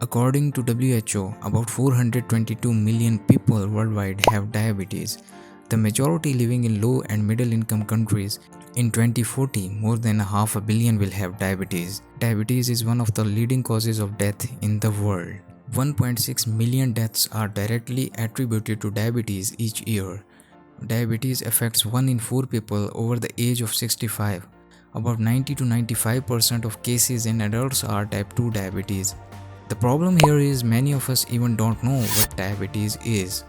According to WHO, about 422 million people worldwide have diabetes, the majority living in low and middle income countries. In 2040, more than half a billion will have diabetes. Diabetes is one of the leading causes of death in the world. 1.6 million deaths are directly attributed to diabetes each year. Diabetes affects 1 in 4 people over the age of 65. About 90 to 95% of cases in adults are type 2 diabetes. The problem here is many of us even don't know what diabetes is.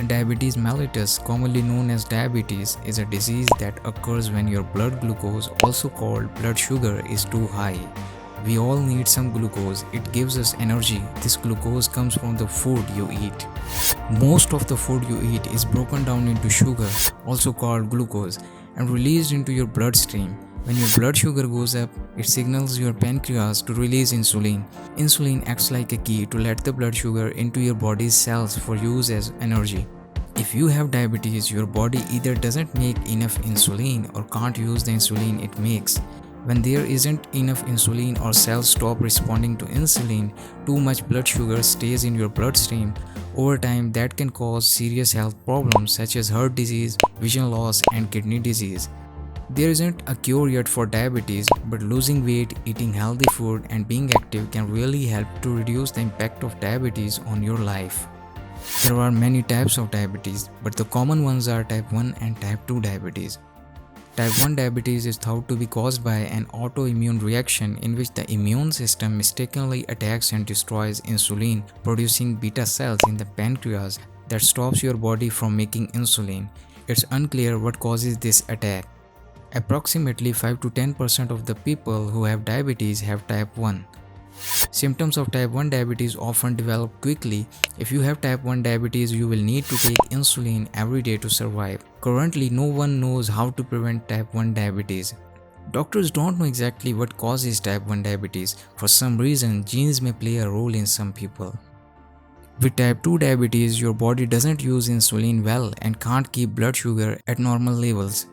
Diabetes mellitus, commonly known as diabetes, is a disease that occurs when your blood glucose, also called blood sugar, is too high. We all need some glucose, it gives us energy. This glucose comes from the food you eat. Most of the food you eat is broken down into sugar, also called glucose, and released into your bloodstream. When your blood sugar goes up, it signals your pancreas to release insulin. Insulin acts like a key to let the blood sugar into your body's cells for use as energy. If you have diabetes, your body either doesn't make enough insulin or can't use the insulin it makes. When there isn't enough insulin or cells stop responding to insulin, too much blood sugar stays in your bloodstream. Over time, that can cause serious health problems such as heart disease, vision loss, and kidney disease. There isn't a cure yet for diabetes, but losing weight, eating healthy food, and being active can really help to reduce the impact of diabetes on your life. There are many types of diabetes, but the common ones are type 1 and type 2 diabetes. Type 1 diabetes is thought to be caused by an autoimmune reaction in which the immune system mistakenly attacks and destroys insulin producing beta cells in the pancreas that stops your body from making insulin. It's unclear what causes this attack. Approximately 5 to 10% of the people who have diabetes have type 1. Symptoms of type 1 diabetes often develop quickly. If you have type 1 diabetes, you will need to take insulin every day to survive. Currently, no one knows how to prevent type 1 diabetes. Doctors don't know exactly what causes type 1 diabetes. For some reason, genes may play a role in some people. With type 2 diabetes, your body doesn't use insulin well and can't keep blood sugar at normal levels.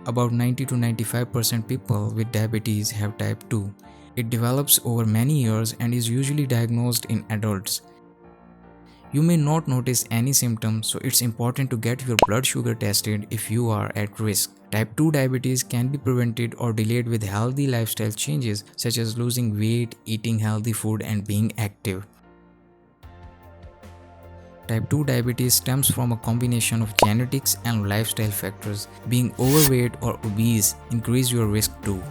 About 90 to 95% people with diabetes have type 2. It develops over many years and is usually diagnosed in adults. You may not notice any symptoms, so it's important to get your blood sugar tested if you are at risk. Type 2 diabetes can be prevented or delayed with healthy lifestyle changes such as losing weight, eating healthy food, and being active. Type 2 diabetes stems from a combination of genetics and lifestyle factors. Being overweight or obese increase your risk too.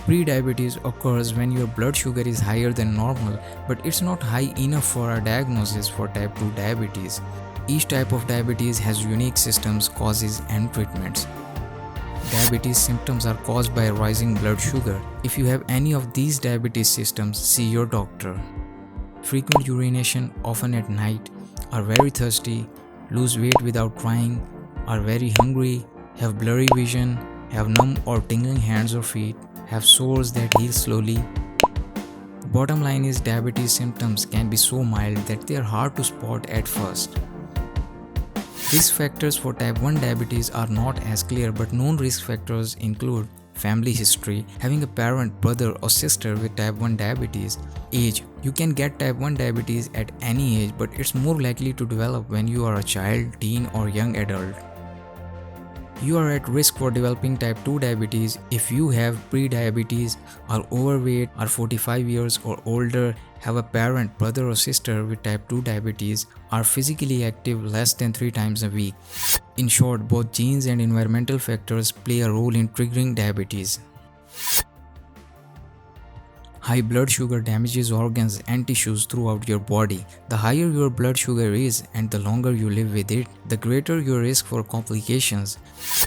Pre-diabetes occurs when your blood sugar is higher than normal, but it's not high enough for a diagnosis for type 2 diabetes. Each type of diabetes has unique symptoms, causes, and treatments. Diabetes symptoms are caused by rising blood sugar. If you have any of these diabetes symptoms, see your doctor. Frequent urination, often at night, are very thirsty, lose weight without trying, are very hungry, have blurry vision, have numb or tingling hands or feet, have sores that heal slowly. Bottom line is diabetes symptoms can be so mild that they are hard to spot at first. Risk factors for type 1 diabetes are not as clear, but known risk factors include family history, having a parent, brother or sister with type 1 diabetes, age. You can get type 1 diabetes at any age, but it's more likely to develop when you are a child, teen or young adult. You are at risk for developing type 2 diabetes if you have pre-diabetes, are overweight, are 45 years or older, have a parent, brother or sister with type 2 diabetes, are physically active less than 3 times a week. In short, both genes and environmental factors play a role in triggering diabetes. High blood sugar damages organs and tissues throughout your body. The higher your blood sugar is and the longer you live with it, the greater your risk for complications.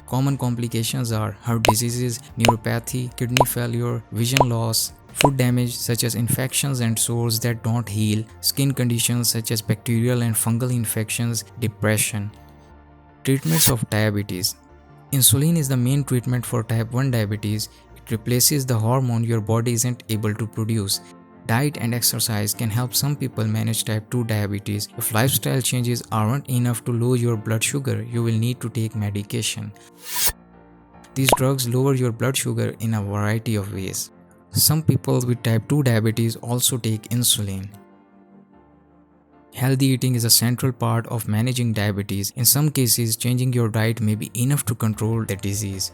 Common complications are heart diseases, neuropathy, kidney failure, vision loss, food damage such as infections and sores that don't heal, skin conditions such as bacterial and fungal infections, depression. Treatments of diabetes. Insulin is the main treatment for type 1 diabetes. It replaces the hormone your body isn't able to produce. Diet and exercise can help some people manage type 2 diabetes. If lifestyle changes aren't enough to lower your blood sugar, you will need to take medication. These drugs lower your blood sugar in a variety of ways. Some people with type 2 diabetes also take insulin. Healthy eating is a central part of managing diabetes. In some cases, changing your diet may be enough to control the disease.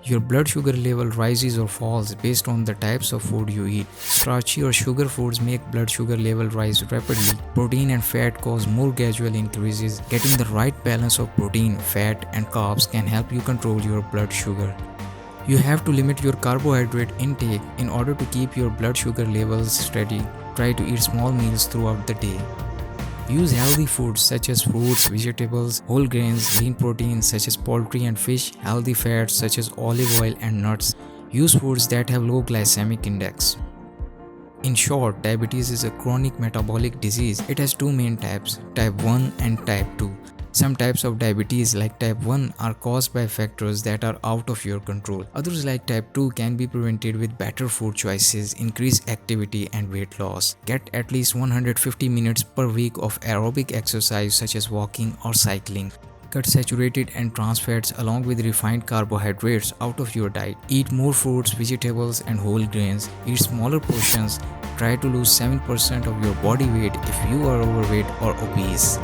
Your blood sugar level rises or falls based on the types of food you eat. Starchy or sugar foods make blood sugar level rise rapidly. Protein and fat cause more gradual increases. Getting the right balance of protein, fat, and carbs can help you control your blood sugar. You have to limit your carbohydrate intake in order to keep your blood sugar levels steady. Try to eat small meals throughout the day. Use healthy foods such as fruits, vegetables, whole grains, lean proteins such as poultry and fish, healthy fats such as olive oil and nuts. Use foods that have low glycemic index. In short, diabetes is a chronic metabolic disease. It has two main types, type 1 and type 2. Some types of diabetes like type 1 are caused by factors that are out of your control. Others like type 2 can be prevented with better food choices, increased activity and weight loss. Get at least 150 minutes per week of aerobic exercise such as walking or cycling. Cut saturated and trans fats along with refined carbohydrates out of your diet. Eat more fruits, vegetables and whole grains. Eat smaller portions. Try to lose 7% of your body weight if you are overweight or obese.